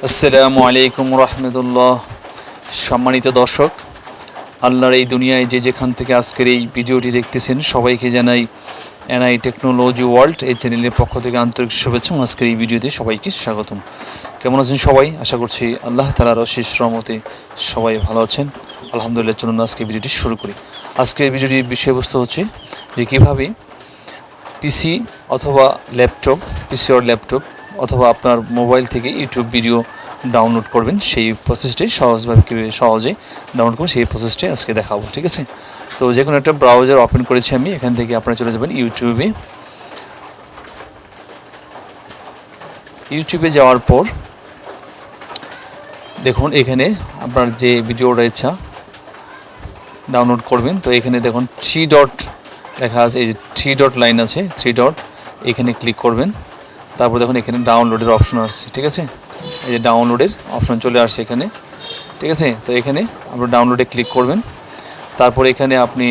আসসালামু আলাইকুম রহমতুল্লাহ। সম্মানিত দর্শক, আল্লাহর এই দুনিয়ায় যে যেখান থেকে আজকের এই ভিডিওটি দেখতেছেন সবাইকে জানাই এনআই টেকনোলজি ওয়ার্ল্ড এই চ্যানেলের পক্ষ থেকে আন্তরিক শুভেচ্ছা। আজকের এই ভিডিওতে সবাইকে স্বাগতম। কেমন আছেন সবাই? আশা করছি আল্লাহ তাআলার অশেষ রহমতে সবাই ভালো আছেন। আলহামদুলিল্লাহ। চলুন আজকে ভিডিওটি শুরু করি। আজকের ভিডিওটির বিষয়বস্তু হচ্ছে যে কীভাবে পিসি অথবা ল্যাপটপ, পিসি অর ল্যাপটপ অথবা আপনার মোবাইল থেকে ইউটিউব ভিডিও ডাউনলোড করবেন, সেই প্রসেসটাই সহজভাবে কীভাবে সহজে ডাউনলোড করবেন সেই প্রসেসটাই আজকে দেখাবো। ঠিক আছে? তো যে কোনো একটা ব্রাউজার ওপেন করেছি আমি, এখান থেকে আপনারা চলে যাবেন ইউটিউবে। ইউটিউবে যাওয়ার পর দেখুন এখানে আপনার যে ভিডিওটা ইচ্ছা ডাউনলোড করবেন, তো এখানে দেখুন 3 ডট লেখা আছে, এই যে 3 ডট লাইন আছে, 3 ডট এখানে ক্লিক করবেন। তারপর দেখুন এখানে ডাউনলোডের অপশন আসছে। ঠিক আছে? এই যে ডাউনলোডের অপশন চলে আসছে এখানে। ঠিক আছে? তো এখানে আপনি ডাউনলোডে ক্লিক করবেন। তারপর এখানে আপনি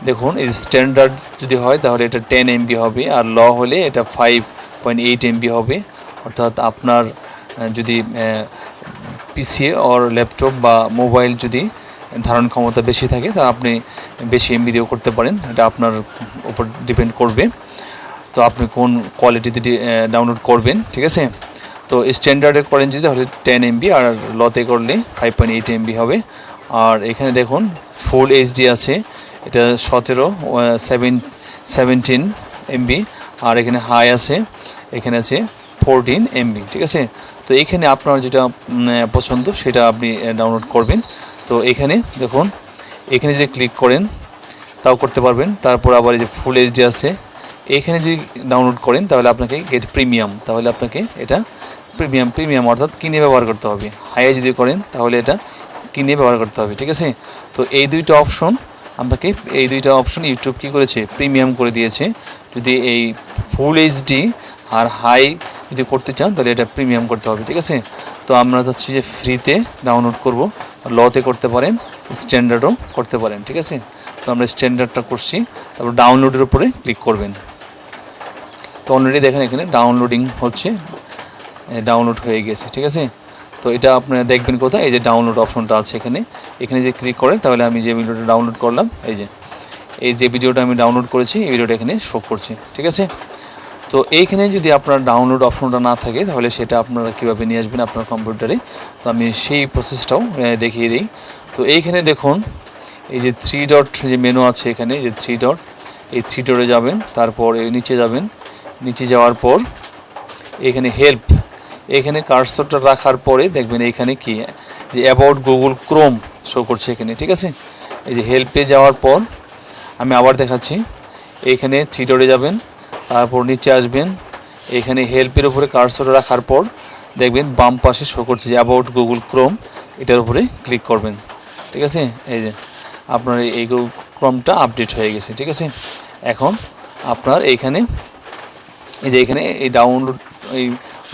দেখুন এই স্ট্যান্ডার্ড যদি হয় তাহলে এটা 10 MB হবে, আর ল হলে এটা 5.8 MB হবে। অর্থাৎ আপনার যদি পিসি অর ল্যাপটপ বা মোবাইল যদি ধারণ ক্ষমতা বেশি থাকে তা আপনি বেশি MB দিয়েও করতে পারেন, এটা আপনার উপর ডিপেন্ড করবে। তো আপনি কোন কোয়ালিটিতে ডাউনলোড করবেন। ঠিক আছে? তো স্ট্যান্ডার্ডে করেন যদি তাহলে 10 MB, আর লতে করলে 5.8 MB হবে। আর এখানে দেখুন ফুল HD আছে, এটা 17 MB, আর এখানে হাই আছে, এখানে আছে 14 MB। ঠিক আছে? তো এখানে আপনার যেটা পছন্দ সেটা আপনি ডাউনলোড করবেন। তো এখানে দেখুন এখানে যদি ক্লিক করেন তাও করতে পারবেন। তারপর আবার এই যে ফুল HD আছে, এখানে যদি ডাউনলোড করেন তাহলে আপনাকে গেট প্রিমিয়াম, তাহলে আপনাকে এটা প্রিমিয়াম অর্থাৎ কিনে ব্যবহার করতে হবে। হাইয়ে যদি করেন তাহলে এটা কিনে ব্যবহার করতে হবে। ঠিক আছে? তো এই দুইটা অপশন ইউটিউব কী করেছে, প্রিমিয়াম করে দিয়েছে। যদি এই ফুল HD আর হাই যদি করতে চান তাহলে এটা প্রিমিয়াম করতে হবে। ঠিক আছে? তো আমরা হচ্ছে যে ফ্রিতে ডাউনলোড করব, লতে করতে পারেন, স্ট্যান্ডার্ডও করতে পারেন। ঠিক আছে? তো আমরা স্ট্যান্ডার্ডটা করছি। তারপর ডাউনলোডের উপরে ক্লিক করবেন। তো অলরেডি দেখেন এখানে ডাউনলোডিং হচ্ছে, ডাউনলোড হয়ে গেছে। ঠিক আছে? তো এটা আপনারা দেখবেন কোথায়, এই যে ডাউনলোড অপশনটা আছে এখানে যে ক্লিক করেন তাহলে আমি যে ভিডিওটা ডাউনলোড করলাম, এই যে ভিডিওটা আমি ডাউনলোড করেছি এই ভিডিওটা এখানে শো করছে। ঠিক আছে? তো এইখানে যদি আপনার ডাউনলোড অপশনটা না থাকে তাহলে সেটা আপনারা কীভাবে নিয়ে আসবেন আপনার কম্পিউটারে, তো আমি সেই প্রসেসটাও দেখিয়ে দিই। তো এইখানে দেখুন এই যে 3 ডট যে মেনু আছে এখানে, যে 3 ডট, এই 3 ডটে যাবেন, তারপর নিচে যাবেন, নিচে যাওয়ার পর এখানে হেল্প, এখানে কার্সরটা রাখার পরে দেখবেন এখানে কি যে অ্যাবাউট গুগল ক্রোম শো করছে এখানে। ঠিক আছে? এই যে হেল্পে যাওয়ার পর আমি আবার দেখাচ্ছি, এইখানে 3 ডটে যাবেন, তারপর নিচে আসবেন, এখানে হেল্পের উপরে কার্সরটা রাখার পর দেখবেন বাম পাশে শো করছে যে অ্যাবাউট গুগল ক্রোম, এটার উপরে ক্লিক করবেন। ঠিক আছে? এই যে আপনার এই গুগল ক্রোমটা আপডেট হয়ে গেছে। ঠিক আছে? এখন আপনার এইখানে এই ডাউনলোড এই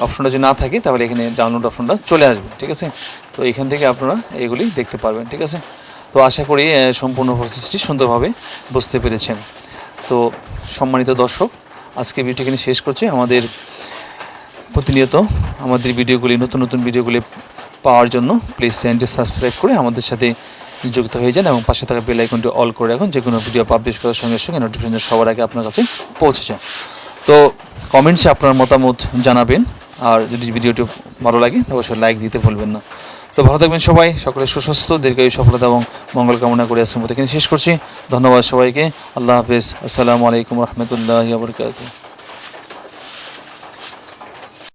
অপশনটা যদি না থাকে তাহলে এখানে ডাউনলোড অপশনটা চলে আসবে। ঠিক আছে? তো এখান থেকে আপনারা এগুলি দেখতে পারবেন। ঠিক আছে? তো আশা করি সম্পূর্ণ প্রসেসটি সুন্দরভাবে বুঝতে পেরেছেন। তো সম্মানিত দর্শক, আজকে ভিডিওটি এখানে শেষ করছি। আমাদের প্রতিনিয়ত আমাদের ভিডিওগুলি, নতুন ভিডিওগুলি পাওয়ার জন্য প্লিজ চ্যানেলটি সাবস্ক্রাইব করে আমাদের সাথে যুক্ত হয়ে যান এবং পাশে থাকা বেল আইকনটি অল করে রাখুন, যে কোনো ভিডিও পাবলিশ করার সঙ্গে সঙ্গে নোটিফিকেশন সবার আগে আপনার কাছে পৌঁছে যায়। তো কমেন্টসে আপনার মতামত জানাবেন, আর যদি ভিডিওটি ভালো লাগে অবশ্যই লাইক দিতে ভুলবেন না। তো ভালো থাকবেন সবাই, সকলের সুস্বাস্থ্য, দীর্ঘায়ু, সফলতা এবং মঙ্গল কামনা করে আজকের মতো এখানে শেষ করছি। ধন্যবাদ সবাইকে। আল্লাহ হাফেজ। আসসালামু আলাইকুম রহমতুল্লাহি ওয়া বারাকাতুহু।